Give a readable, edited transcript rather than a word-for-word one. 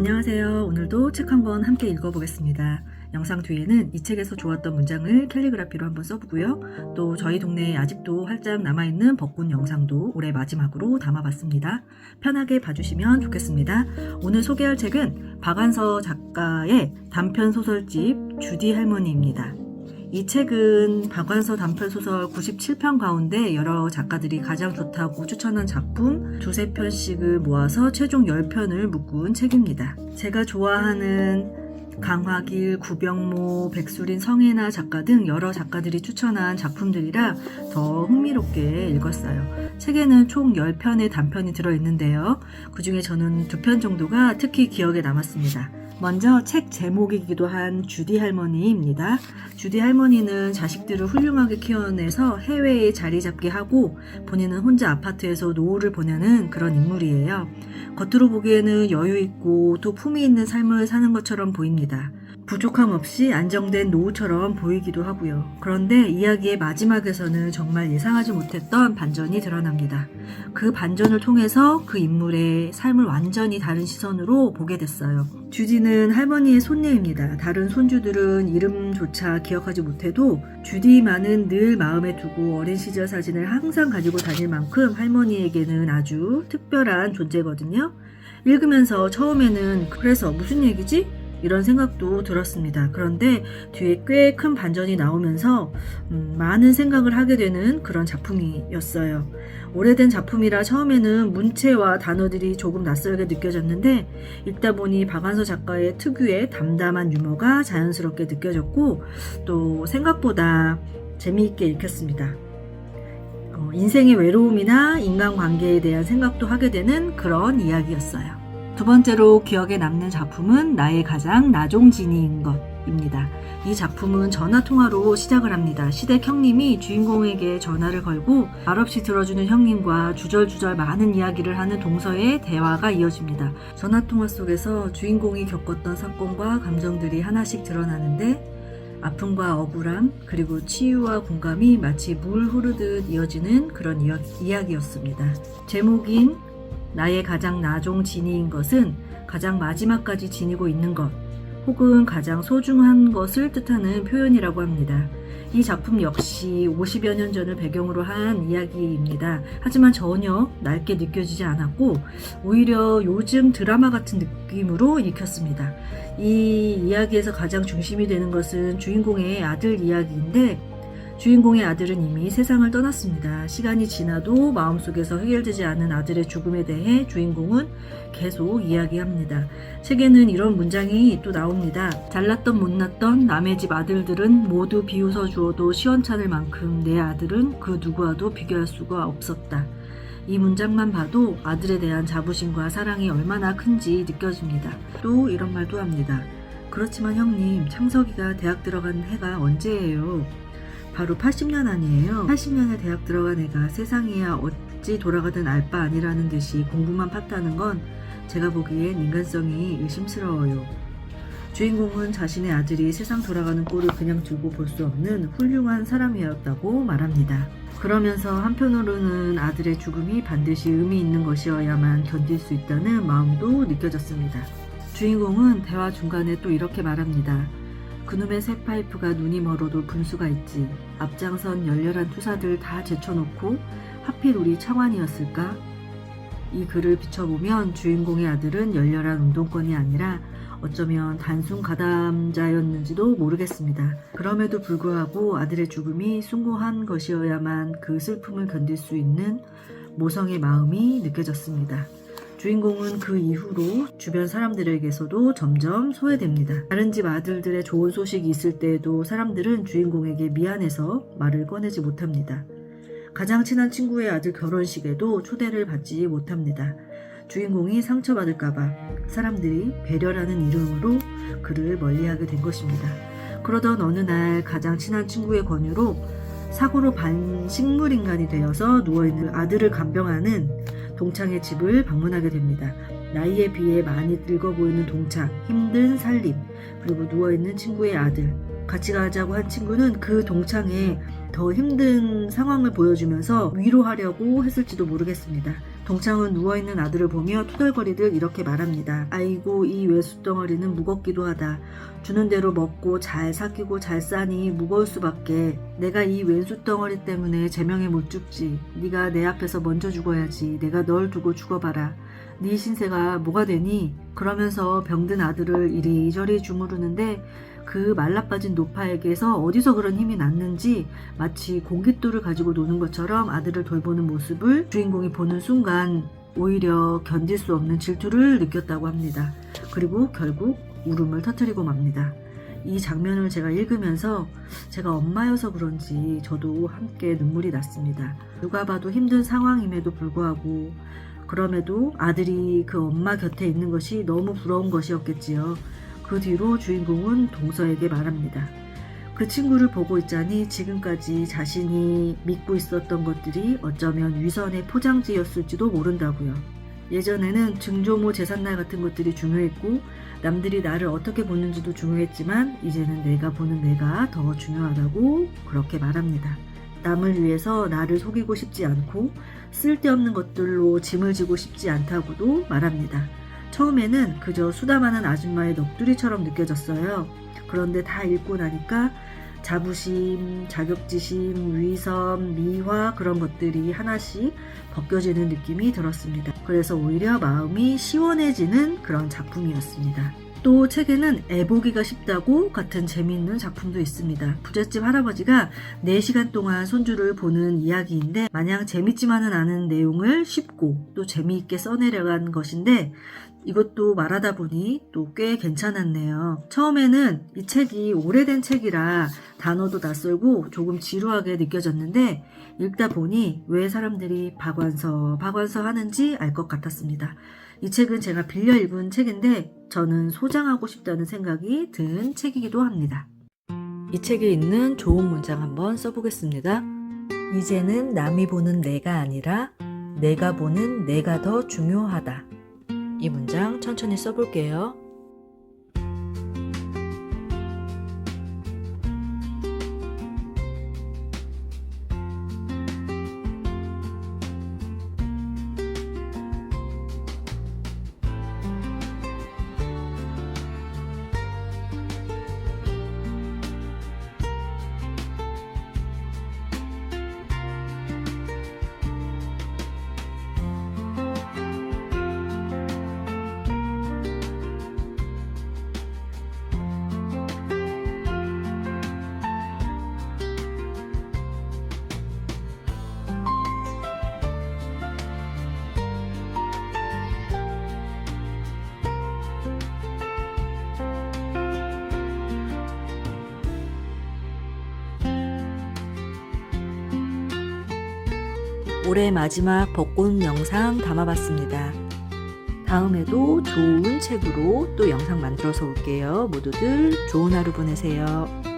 안녕하세요. 오늘도 책 한 권 함께 읽어보겠습니다. 영상 뒤에는 이 책에서 좋았던 문장을 캘리그라피로 한번 써보고요. 또 저희 동네에 아직도 활짝 남아있는 벚꽃 영상도 올해 마지막으로 담아봤습니다. 편하게 봐주시면 좋겠습니다. 오늘 소개할 책은 박완서 작가의 단편 소설집 주디 할머니입니다. 이 책은 박완서 단편소설 97편 가운데 여러 작가들이 가장 좋다고 추천한 작품 두세 편씩을 모아서 최종 10편을 묶은 책입니다. 제가 좋아하는 강화길, 구병모, 백수린, 성혜나 작가 등 여러 작가들이 추천한 작품들이라 더 흥미롭게 읽었어요. 책에는 총 10편의 단편이 들어있는데요. 그 중에 저는 2편 정도가 특히 기억에 남았습니다. 먼저 책 제목이기도 한 주디 할머니입니다. 주디 할머니는 자식들을 훌륭하게 키워내서 해외에 자리 잡게 하고 본인은 혼자 아파트에서 노후를 보내는 그런 인물이에요. 겉으로 보기에는 여유 있고 또 품위 있는 삶을 사는 것처럼 보입니다. 부족함 없이 안정된 노후처럼 보이기도 하고요. 그런데 이야기의 마지막에서는 정말 예상하지 못했던 반전이 드러납니다. 그 반전을 통해서 그 인물의 삶을 완전히 다른 시선으로 보게 됐어요. 주디는 할머니의 손녀입니다. 다른 손주들은 이름조차 기억하지 못해도 주디만은 늘 마음에 두고 어린 시절 사진을 항상 가지고 다닐 만큼 할머니에게는 아주 특별한 존재거든요. 읽으면서 처음에는 그래서 무슨 얘기지? 이런 생각도 들었습니다. 그런데 뒤에 꽤 큰 반전이 나오면서 많은 생각을 하게 되는 그런 작품이었어요. 오래된 작품이라 처음에는 문체와 단어들이 조금 낯설게 느껴졌는데 읽다 보니 박완서 작가의 특유의 담담한 유머가 자연스럽게 느껴졌고 또 생각보다 재미있게 읽혔습니다. 인생의 외로움이나 인간관계에 대한 생각도 하게 되는 그런 이야기였어요. 두 번째로 기억에 남는 작품은 나의 가장 나종진이인 것입니다. 이 작품은 전화통화로 시작을 합니다. 시댁 형님이 주인공에게 전화를 걸고 말없이 들어주는 형님과 주절주절 많은 이야기를 하는 동서의 대화가 이어집니다. 전화통화 속에서 주인공이 겪었던 사건과 감정들이 하나씩 드러나는데 아픔과 억울함 그리고 치유와 공감이 마치 물 흐르듯 이어지는 그런 이야기였습니다. 제목인 나의 가장 나종진이인 것은 가장 마지막까지 지니고 있는 것 혹은 가장 소중한 것을 뜻하는 표현이라고 합니다. 이 작품 역시 50여 년 전을 배경으로 한 이야기입니다. 하지만 전혀 낡게 느껴지지 않았고 오히려 요즘 드라마 같은 느낌으로 읽혔습니다. 이 이야기에서 가장 중심이 되는 것은 주인공의 아들 이야기인데 주인공의 아들은 이미 세상을 떠났습니다. 시간이 지나도 마음속에서 해결되지 않은 아들의 죽음에 대해 주인공은 계속 이야기합니다. 책에는 이런 문장이 또 나옵니다. 잘났던 못났던 남의 집 아들들은 모두 비웃어 주어도 시원찮을 만큼 내 아들은 그 누구와도 비교할 수가 없었다. 이 문장만 봐도 아들에 대한 자부심과 사랑이 얼마나 큰지 느껴집니다. 또 이런 말도 합니다. 그렇지만 형님, 창석이가 대학 들어간 해가 언제예요? 바로 80년 아니에요. 80년에 대학 들어간 애가 세상이야 어찌 돌아가든 알 바 아니라는 듯이 공부만 팠다는 건 제가 보기엔 인간성이 의심스러워요. 주인공은 자신의 아들이 세상 돌아가는 꼴을 그냥 두고 볼 수 없는 훌륭한 사람이었다고 말합니다. 그러면서 한편으로는 아들의 죽음이 반드시 의미 있는 것이어야만 견딜 수 있다는 마음도 느껴졌습니다. 주인공은 대화 중간에 또 이렇게 말합니다. 그놈의 새 파이프가 눈이 멀어도 분수가 있지. 앞장선 열렬한 투사들 다 제쳐놓고 하필 우리 창환이었을까? 이 글을 비춰보면 주인공의 아들은 열렬한 운동권이 아니라 어쩌면 단순 가담자였는지도 모르겠습니다. 그럼에도 불구하고 아들의 죽음이 숭고한 것이어야만 그 슬픔을 견딜 수 있는 모성의 마음이 느껴졌습니다. 주인공은 그 이후로 주변 사람들에게서도 점점 소외됩니다. 다른 집 아들들의 좋은 소식이 있을 때에도 사람들은 주인공에게 미안해서 말을 꺼내지 못합니다. 가장 친한 친구의 아들 결혼식에도 초대를 받지 못합니다. 주인공이 상처받을까봐 사람들이 배려라는 이름으로 그를 멀리하게 된 것입니다. 그러던 어느 날 가장 친한 친구의 권유로 사고로 반식물인간이 되어서 누워있는 아들을 간병하는 동창의 집을 방문하게 됩니다. 나이에 비해 많이 늙어 보이는 동창, 힘든 살림, 그리고 누워있는 친구의 아들. 같이 가자고 한 친구는 그 동창의 더 힘든 상황을 보여주면서 위로하려고 했을지도 모르겠습니다. 동창은 누워있는 아들을 보며 투덜거리듯 이렇게 말합니다. 아이고 이 외숙덩어리는 무겁기도 하다. 주는 대로 먹고 잘 삭히고 잘 싸니 무거울 수밖에. 내가 이 왼수덩어리 때문에 제명에 못 죽지. 네가 내 앞에서 먼저 죽어야지. 내가 널 두고 죽어봐라. 네 신세가 뭐가 되니? 그러면서 병든 아들을 이리저리 주무르는데 그 말라빠진 노파에게서 어디서 그런 힘이 났는지 마치 공깃돌을 가지고 노는 것처럼 아들을 돌보는 모습을 주인공이 보는 순간 오히려 견딜 수 없는 질투를 느꼈다고 합니다. 그리고 결국 울음을 터뜨리고 맙니다. 이 장면을 제가 읽으면서 제가 엄마여서 그런지 저도 함께 눈물이 났습니다. 누가 봐도 힘든 상황임에도 불구하고 그럼에도 아들이 그 엄마 곁에 있는 것이 너무 부러운 것이었겠지요. 그 뒤로 주인공은 동서에게 말합니다. 그 친구를 보고 있자니 지금까지 자신이 믿고 있었던 것들이 어쩌면 위선의 포장지였을지도 모른다고요. 예전에는 증조모 제삿날 같은 것들이 중요했고 남들이 나를 어떻게 보는지도 중요했지만 이제는 내가 보는 내가 더 중요하다고 그렇게 말합니다. 남을 위해서 나를 속이고 싶지 않고 쓸데없는 것들로 짐을 지고 싶지 않다고도 말합니다. 처음에는 그저 수다많은 아줌마의 넋두리처럼 느껴졌어요. 그런데 다 읽고 나니까 자부심, 자격지심, 위선, 미화 그런 것들이 하나씩 벗겨지는 느낌이 들었습니다. 그래서 오히려 마음이 시원해지는 그런 작품이었습니다. 또 책에는 애보기가 쉽다고 같은 재미있는 작품도 있습니다. 부잣집 할아버지가 4시간 동안 손주를 보는 이야기인데 마냥 재밌지만은 않은 내용을 쉽고 또 재미있게 써내려간 것인데 이것도 말하다 보니 또 꽤 괜찮았네요. 처음에는 이 책이 오래된 책이라 단어도 낯설고 조금 지루하게 느껴졌는데 읽다 보니 왜 사람들이 박완서 하는지 알 것 같았습니다. 이 책은 제가 빌려 읽은 책인데 저는 소장하고 싶다는 생각이 든 책이기도 합니다. 이 책에 있는 좋은 문장 한번 써보겠습니다. 이제는 남이 보는 내가 아니라 내가 보는 내가 더 중요하다. 이 문장 천천히 써볼게요. 올해 마지막 벚꽃 영상 담아봤습니다. 다음에도 좋은 책으로 또 영상 만들어서 올게요. 모두들 좋은 하루 보내세요.